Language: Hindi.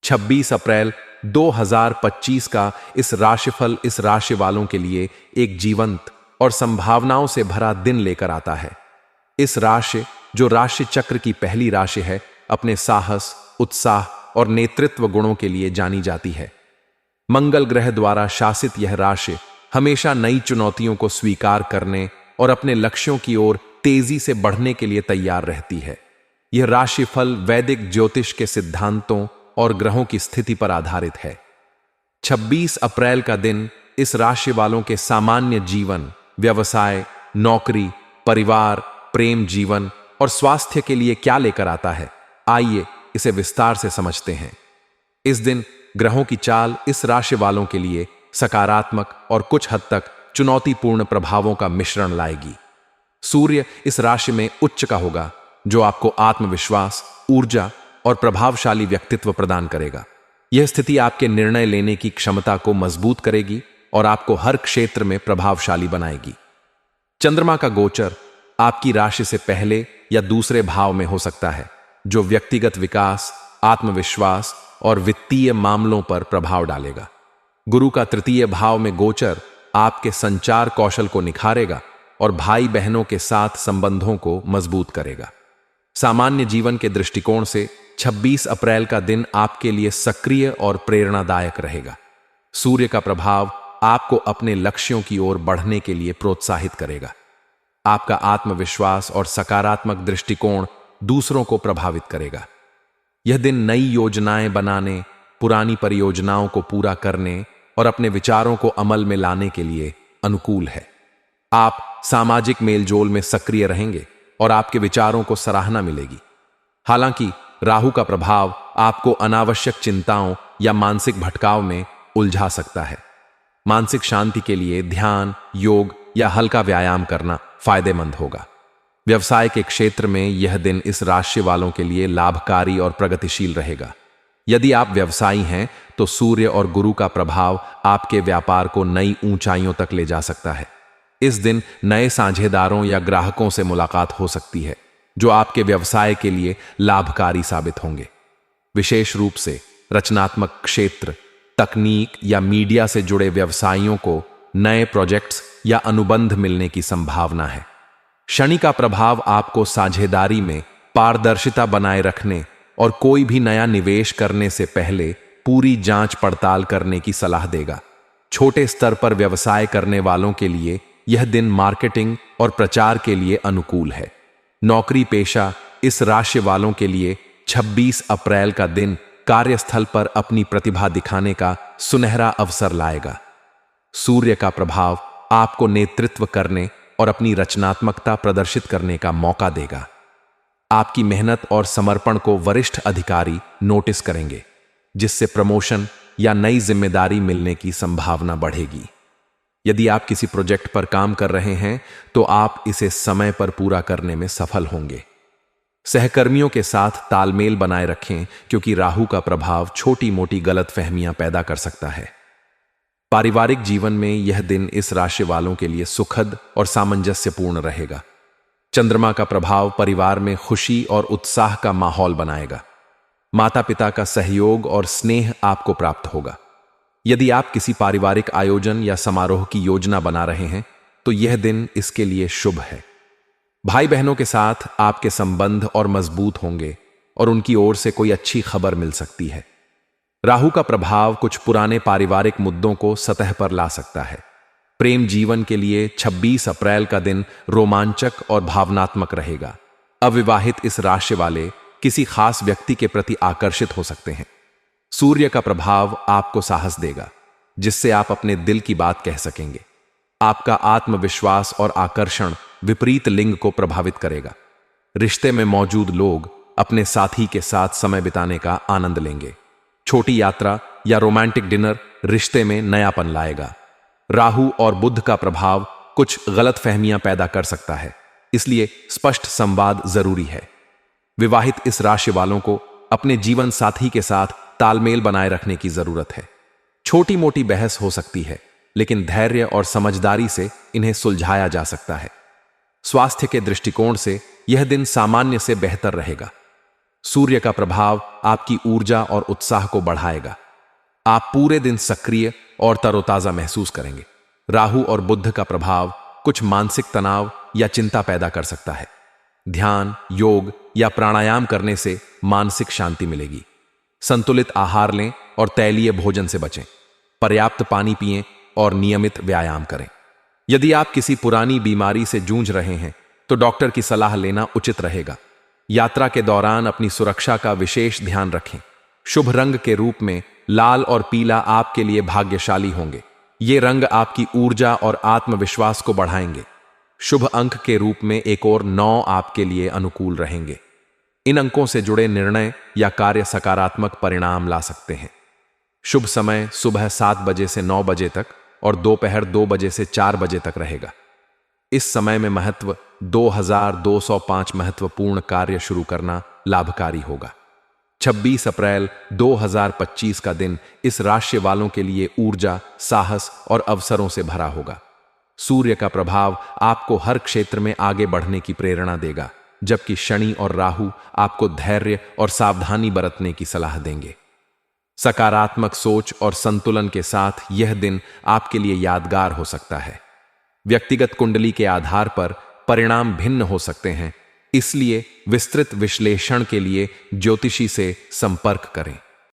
26 अप्रैल 2025 का इस राशिफल इस राशि वालों के लिए एक जीवंत और संभावनाओं से भरा दिन लेकर आता है। इस राशि, जो राशि चक्र की पहली राशि है, अपने साहस, उत्साह और नेतृत्व गुणों के लिए जानी जाती है। मंगल ग्रह द्वारा शासित यह राशि हमेशा नई चुनौतियों को स्वीकार करने और अपने लक्ष्यों की ओर तेजी से बढ़ने के लिए तैयार रहती है। यह राशिफल वैदिक ज्योतिष के सिद्धांतों और ग्रहों की स्थिति पर आधारित है। 26 अप्रैल का दिन इस राशि वालों के सामान्य जीवन, व्यवसाय, नौकरी, परिवार, प्रेम जीवन और स्वास्थ्य के लिए क्या लेकर आता है, आइए इसे विस्तार से समझते हैं। इस दिन ग्रहों की चाल इस राशि वालों के लिए सकारात्मक और कुछ हद तक चुनौतीपूर्ण प्रभावों का मिश्रण लाएगी। सूर्य इस राशि में उच्च का होगा, जो आपको आत्मविश्वास, ऊर्जा और प्रभावशाली व्यक्तित्व प्रदान करेगा। यह स्थिति आपके निर्णय लेने की क्षमता को मजबूत करेगी और आपको हर क्षेत्र में प्रभावशाली बनाएगी। चंद्रमा का गोचर आपकी राशि से पहले या दूसरे भाव में हो सकता है, जो व्यक्तिगत विकास, आत्मविश्वास और वित्तीय मामलों पर प्रभाव डालेगा। गुरु का तृतीय भाव में गोचर आपके संचार कौशल को निखारेगा और भाई बहनों के साथ संबंधों को मजबूत करेगा। सामान्य जीवन के दृष्टिकोण से 26 अप्रैल का दिन आपके लिए सक्रिय और प्रेरणादायक रहेगा। सूर्य का प्रभाव आपको अपने लक्ष्यों की ओर बढ़ने के लिए प्रोत्साहित करेगा। आपका आत्मविश्वास और सकारात्मक दृष्टिकोण दूसरों को प्रभावित करेगा। यह दिन नई योजनाएं बनाने, पुरानी परियोजनाओं को पूरा करने और अपने विचारों को अमल में लाने के लिए अनुकूल है। आप सामाजिक मेलजोल में सक्रिय रहेंगे और आपके विचारों को सराहना मिलेगी। हालांकि राहु का प्रभाव आपको अनावश्यक चिंताओं या मानसिक भटकाव में उलझा सकता है। मानसिक शांति के लिए ध्यान, योग या हल्का व्यायाम करना फायदेमंद होगा। व्यवसाय के क्षेत्र में यह दिन इस राशि वालों के लिए लाभकारी और प्रगतिशील रहेगा। यदि आप व्यवसायी हैं तो सूर्य और गुरु का प्रभाव आपके व्यापार को नई ऊंचाइयों तक ले जा सकता है। इस दिन नए साझेदारों या ग्राहकों से मुलाकात हो सकती है, जो आपके व्यवसाय के लिए लाभकारी साबित होंगे। विशेष रूप से रचनात्मक क्षेत्र, तकनीक या मीडिया से जुड़े व्यवसायियों को नए प्रोजेक्ट्स या अनुबंध मिलने की संभावना है। शनि का प्रभाव आपको साझेदारी में पारदर्शिता बनाए रखने और कोई भी नया निवेश करने से पहले पूरी जांच पड़ताल करने की सलाह देगा। छोटे स्तर पर व्यवसाय करने वालों के लिए यह दिन मार्केटिंग और प्रचार के लिए अनुकूल है। नौकरी पेशा इस राशि वालों के लिए 26 अप्रैल का दिन कार्यस्थल पर अपनी प्रतिभा दिखाने का सुनहरा अवसर लाएगा। सूर्य का प्रभाव आपको नेतृत्व करने और अपनी रचनात्मकता प्रदर्शित करने का मौका देगा। आपकी मेहनत और समर्पण को वरिष्ठ अधिकारी नोटिस करेंगे, जिससे प्रमोशन या नई जिम्मेदारी मिलने की संभावना बढ़ेगी। यदि आप किसी प्रोजेक्ट पर काम कर रहे हैं तो आप इसे समय पर पूरा करने में सफल होंगे। सहकर्मियों के साथ तालमेल बनाए रखें, क्योंकि राहु का प्रभाव छोटी मोटी गलतफहमियां पैदा कर सकता है। पारिवारिक जीवन में यह दिन इस राशि वालों के लिए सुखद और सामंजस्यपूर्ण रहेगा। चंद्रमा का प्रभाव परिवार में खुशी और उत्साह का माहौल बनाएगा। माता पिता का सहयोग और स्नेह आपको प्राप्त होगा। यदि आप किसी पारिवारिक आयोजन या समारोह की योजना बना रहे हैं तो यह दिन इसके लिए शुभ है। भाई बहनों के साथ आपके संबंध और मजबूत होंगे और उनकी ओर से कोई अच्छी खबर मिल सकती है। राहु का प्रभाव कुछ पुराने पारिवारिक मुद्दों को सतह पर ला सकता है। प्रेम जीवन के लिए 26 अप्रैल का दिन रोमांचक और भावनात्मक रहेगा। अविवाहित इस राशि वाले किसी खास व्यक्ति के प्रति आकर्षित हो सकते हैं। सूर्य का प्रभाव आपको साहस देगा, जिससे आप अपने दिल की बात कह सकेंगे। आपका आत्मविश्वास और आकर्षण विपरीत लिंग को प्रभावित करेगा। रिश्ते में मौजूद लोग अपने साथी के साथ समय बिताने का आनंद लेंगे। छोटी यात्रा या रोमांटिक डिनर रिश्ते में नयापन लाएगा। राहु और बुध का प्रभाव कुछ गलतफहमियां पैदा कर सकता है, इसलिए स्पष्ट संवाद जरूरी है। विवाहित इस राशि वालों को अपने जीवन साथी के साथ तालमेल बनाए रखने की जरूरत है। छोटी मोटी बहस हो सकती है, लेकिन धैर्य और समझदारी से इन्हें सुलझाया जा सकता है। स्वास्थ्य के दृष्टिकोण से यह दिन सामान्य से बेहतर रहेगा। सूर्य का प्रभाव आपकी ऊर्जा और उत्साह को बढ़ाएगा। आप पूरे दिन सक्रिय और तरोताजा महसूस करेंगे। राहु और बुध का प्रभाव कुछ मानसिक तनाव या चिंता पैदा कर सकता है। ध्यान, योग या प्राणायाम करने से मानसिक शांति मिलेगी। संतुलित आहार लें और तैलीय भोजन से बचें। पर्याप्त पानी पिएं और नियमित व्यायाम करें। यदि आप किसी पुरानी बीमारी से जूझ रहे हैं तो डॉक्टर की सलाह लेना उचित रहेगा। यात्रा के दौरान अपनी सुरक्षा का विशेष ध्यान रखें। शुभ रंग के रूप में लाल और पीला आपके लिए भाग्यशाली होंगे। ये रंग आपकी ऊर्जा और आत्मविश्वास को बढ़ाएंगे। शुभ अंक के रूप में एक और 9 आपके लिए अनुकूल रहेंगे। इन अंकों से जुड़े निर्णय या कार्य सकारात्मक परिणाम ला सकते हैं। शुभ समय सुबह 7 बजे से 9 बजे तक और दोपहर 2 बजे से 4 बजे तक रहेगा। इस समय में महत्व 2205 महत्वपूर्ण कार्य शुरू करना लाभकारी होगा। 26 अप्रैल 2025 का दिन इस राशि वालों के लिए ऊर्जा, साहस और अवसरों से भरा होगा। सूर्य का प्रभाव आपको हर क्षेत्र में आगे बढ़ने की प्रेरणा देगा, जबकि शनि और राहु आपको धैर्य और सावधानी बरतने की सलाह देंगे। सकारात्मक सोच और संतुलन के साथ यह दिन आपके लिए यादगार हो सकता है। व्यक्तिगत कुंडली के आधार पर परिणाम भिन्न हो सकते हैं, इसलिए विस्तृत विश्लेषण के लिए ज्योतिषी से संपर्क करें।